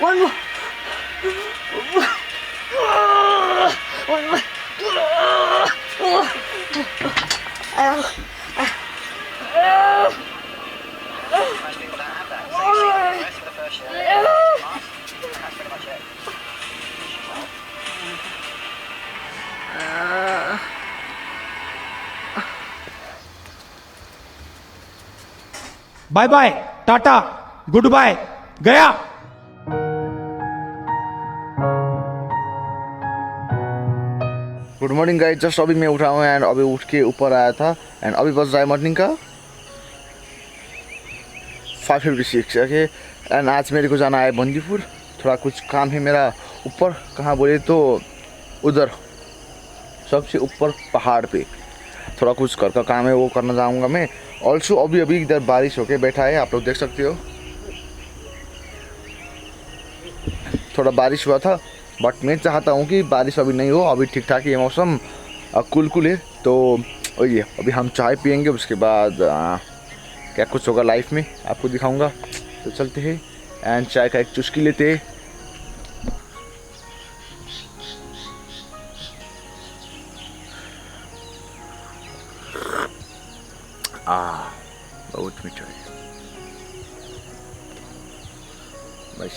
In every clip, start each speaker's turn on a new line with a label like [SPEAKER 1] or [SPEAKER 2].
[SPEAKER 1] One more. One more.
[SPEAKER 2] Most people don't have that. So you see, most of the first year, that's pretty much it.
[SPEAKER 3] Bye bye tata goodbye गया।
[SPEAKER 4] Good morning guys, just अभी मैं उठा हूँ and अभी उठ के ऊपर आया था एंड अभी बज रहा है मॉर्निंग का 5:56 ओके। एंड आज मेरे को जाना है बंदीपुर, थोड़ा कुछ काम है मेरा ऊपर। कहाँ बोले तो उधर सबसे ऊपर पहाड़ पे थोड़ा कुछ घर का काम है, वो करना जाऊँगा मैं। ऑल्सो अभी इधर बारिश होके बैठा है, आप लोग देख सकते हो। थोड़ा बारिश हुआ था बट मैं चाहता हूँ कि बारिश अभी नहीं हो, अभी ठीक ठाक ये मौसम कुल है। तो ये अभी हम चाय पियेंगे, उसके बाद क्या कुछ होगा लाइफ में आपको दिखाऊंगा। तो चलते हैं एंड चाय का एक चुस्की लेते हैं। बहुत मीठा है भाई।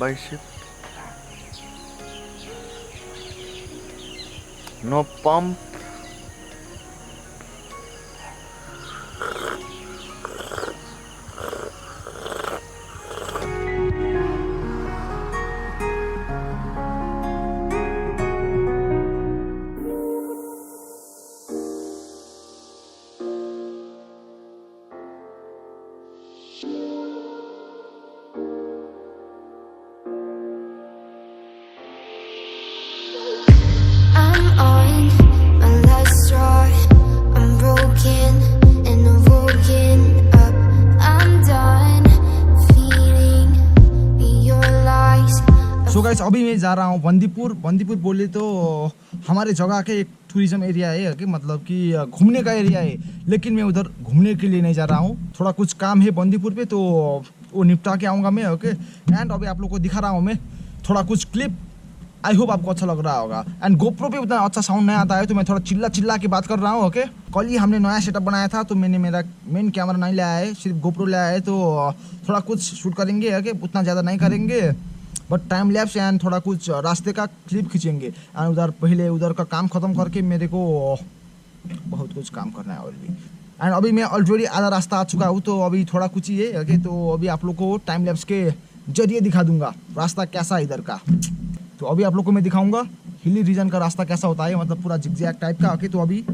[SPEAKER 4] Bicep, no pump.
[SPEAKER 3] So guys अभी मैं जा रहा हूँ बंदीपुर। बंदीपुर बोले तो हमारे जगह के एक टूरिज्म एरिया है कि मतलब कि घूमने का एरिया है, लेकिन मैं उधर घूमने के लिए नहीं जा रहा हूँ। थोड़ा कुछ काम है बंदीपुर पे, तो वो निपटा के आऊँगा मैं। ओके एंड अभी आप लोग को दिखा रहा हूँ मैं थोड़ा कुछ क्लिप। आई होप आपको अच्छा लग रहा होगा। एंड गोप्रो पे उतना अच्छा साउंड नहीं आता है, तो मैं थोड़ा चिल्ला के बात कर रहा हूँ। ओके कल ही हमने नया सेटअप बनाया था, तो मैंने मेरा मेन कैमरा नहीं लाया है, सिर्फ गोप्रो लाया है। तो थोड़ा कुछ शूट करेंगे, ओके उतना ज़्यादा नहीं करेंगे बट टाइम लैप्स एंड थोड़ा कुछ रास्ते का क्लिप खींचेंगे। एंड उधर का काम ख़त्म करके मेरे को बहुत कुछ काम करना है और भी। एंड अभी मैं ऑलरेडी आधा रास्ता आ चुका हूँ, तो अभी थोड़ा कुछ ही है। ओके तो अभी आप लोग को टाइम लैप्स के जरिए दिखा दूंगा रास्ता कैसा है इधर का। तो अभी आप लोग को मैं दिखाऊंगा हिली रीजन का रास्ता कैसा होता है, मतलब पूरा जिगजैग टाइप का। ओके तो अभी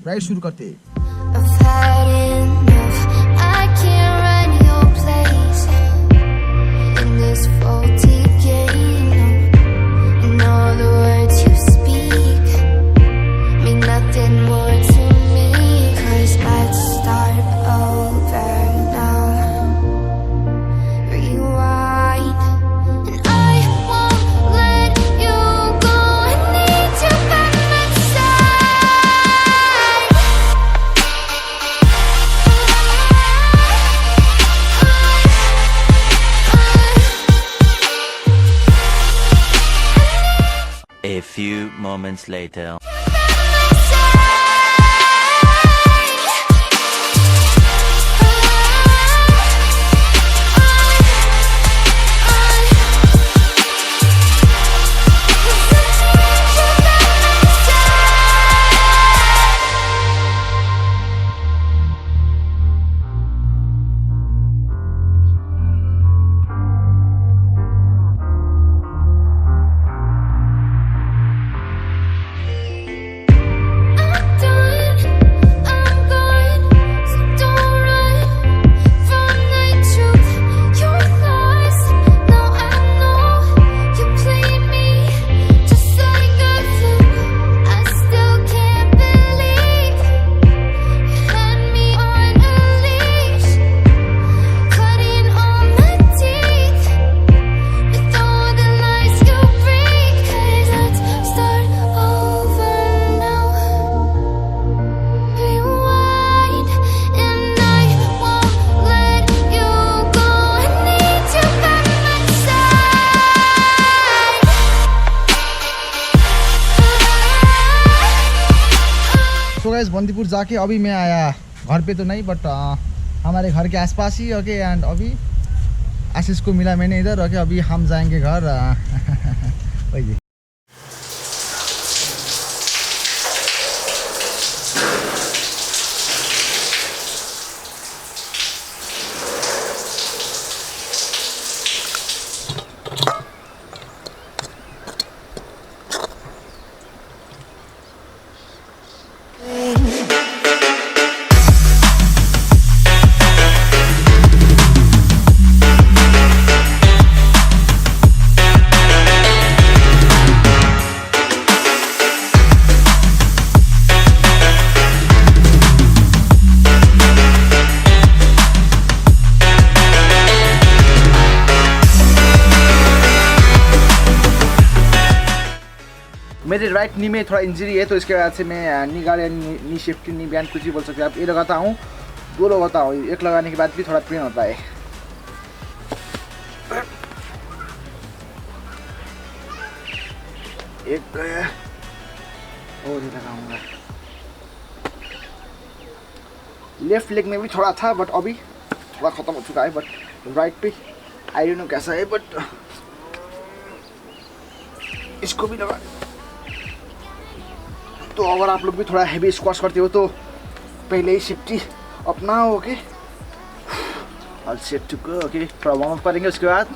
[SPEAKER 3] राइड शुरू करते हैं।
[SPEAKER 5] A few moments later.
[SPEAKER 3] Guys Bandipur जाके अभी मैं आया, घर पे तो नहीं बट हमारे घर के आसपास ही। ओके एंड अभी आशीष को मिला मैंने इधर। ओके अभी हम जाएंगे घर। वही मेरे राइट नी में थोड़ा इंजरी है तो इसके वजह से मैं नी गार्ड या नी सेफ्टी नी बैंड कुछ भी बोल सकते हैं आप। ये लगाता हूँ, 2 लगाता हूँ। एक लगाने के बाद भी थोड़ा पेन होता है। एक और ही लगाऊंगा। लेफ्ट लेग में भी थोड़ा था बट अभी थोड़ा ख़त्म हो चुका है। बट राइट पे आई डोंट नो कैसा है बट इसको भी लगा। तो अगर आप लोग भी थोड़ा हैवी स्क्वाट्स करते हो तो पहले ही सेफ्टी अपनाओ। Okay all set to go. Okay थोड़ा वार्म अप करेंगे, उसके बाद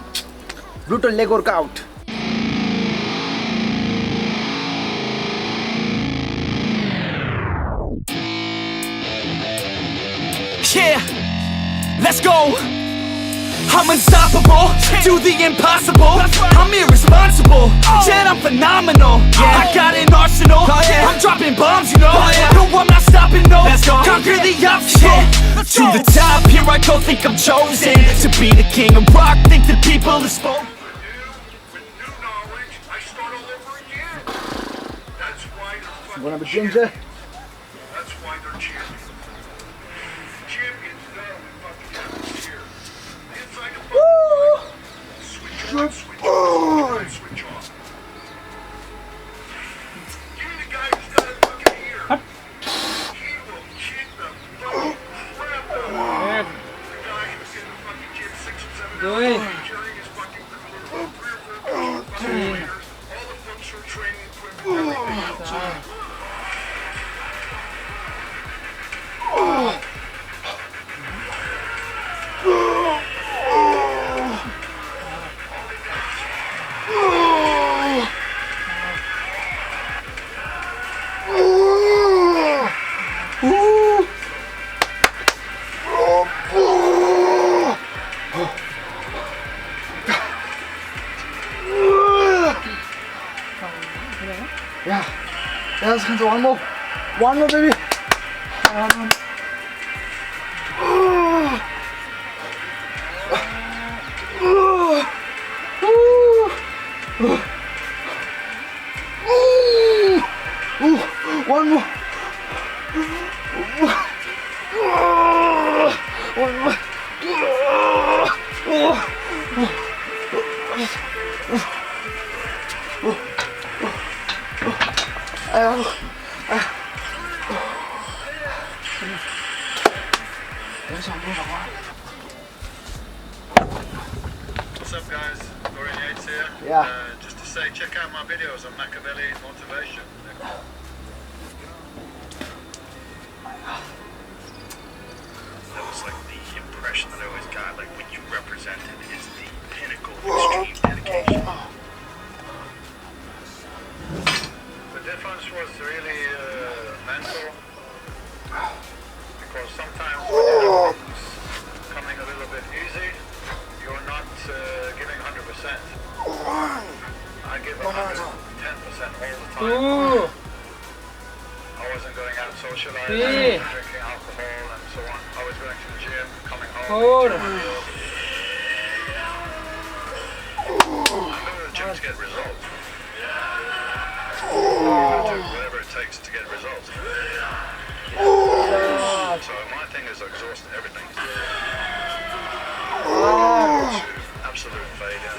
[SPEAKER 3] brutal leg workout.
[SPEAKER 1] Yeah, let's go. I'm unstoppable, do the impossible. I'm irresponsible, yet I'm phenomenal. I got an arsenal, I'm dropping bombs, you know. No, I'm not stopping, no. Conquer the obstacle, to the top, here I go, think I'm chosen to be the king of rock, think the people are spoken.
[SPEAKER 6] With new knowledge, I start all over again. That's why they're
[SPEAKER 3] Gonna be
[SPEAKER 6] fucking
[SPEAKER 3] ginger.
[SPEAKER 6] That's why they're champions. Champions know fucking atmosphere. Inside the fucking switch on, switch on, switch off. Give me the guy who's got it fucking here. He will kick the fucking crap out of you. The guy who's in the fucking gym 6 or 7 hours carrying his fucking cooler, 3 or 4 fucking meters, all the functional training equipment, everything else.
[SPEAKER 3] Yeah, let's go. One more, baby. One more.
[SPEAKER 6] What's up, guys? Dorian Yates here.
[SPEAKER 3] Yeah.
[SPEAKER 6] Just to say, check out my videos on Makaveli motivation. That was like the impression that I always got. Like what you represented is the pinnacle of extreme dedication. The difference was really mental, because sometimes when everything's coming a little bit easy, you're not giving 100%. I give 110% all the time. I wasn't going out socializing, drinking alcohol and so on. I was going to the gym, coming home, eating my meals. I go to the gym to get results. Do whatever it takes to get results. So my thing is exhaust everything. Absolute failure.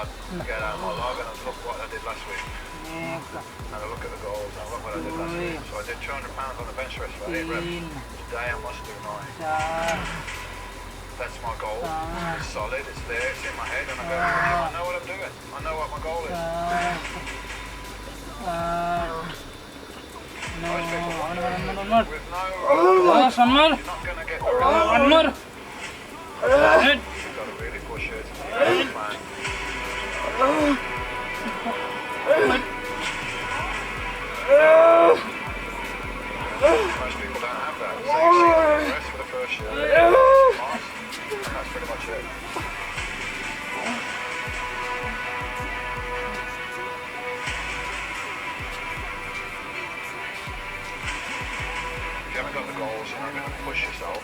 [SPEAKER 6] out, get out of my log and look what I did last week. And I look at the goals and look what I did last week. So I did 200 pounds on the bench press for 8 reps. Today I must do 9. That's my goal. It's solid, it's there, it's in my head, and I go, I know what I'm doing. I know what my goal is. Most people want to with no you're not going to get the result. You've got to really push it. Man. Most people don't have that. So you see the rest for the first year. That's pretty much it. If you haven't got the goals, you're not going to push yourself.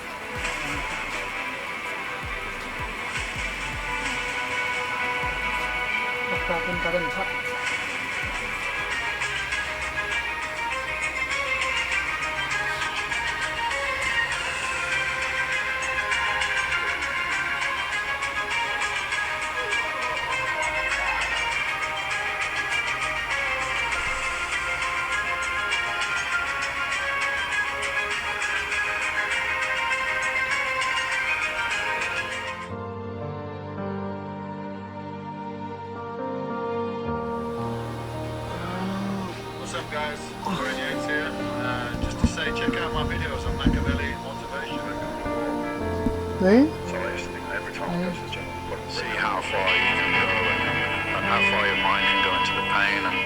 [SPEAKER 6] What's up guys, Corey Yates here. Just to say, check out my videos on Makaveli motivation. So I used to think every time I go to the gym, see how far you can go and how far your mind can go into the pain. And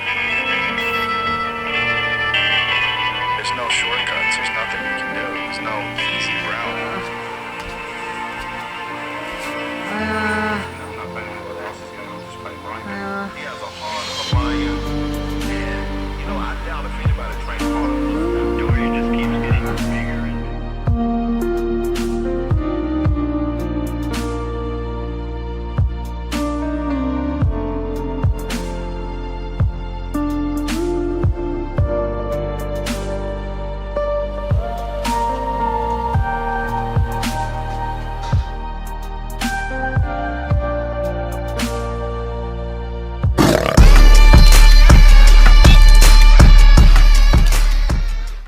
[SPEAKER 6] there's no shortcuts, there's nothing you can do, there's no easy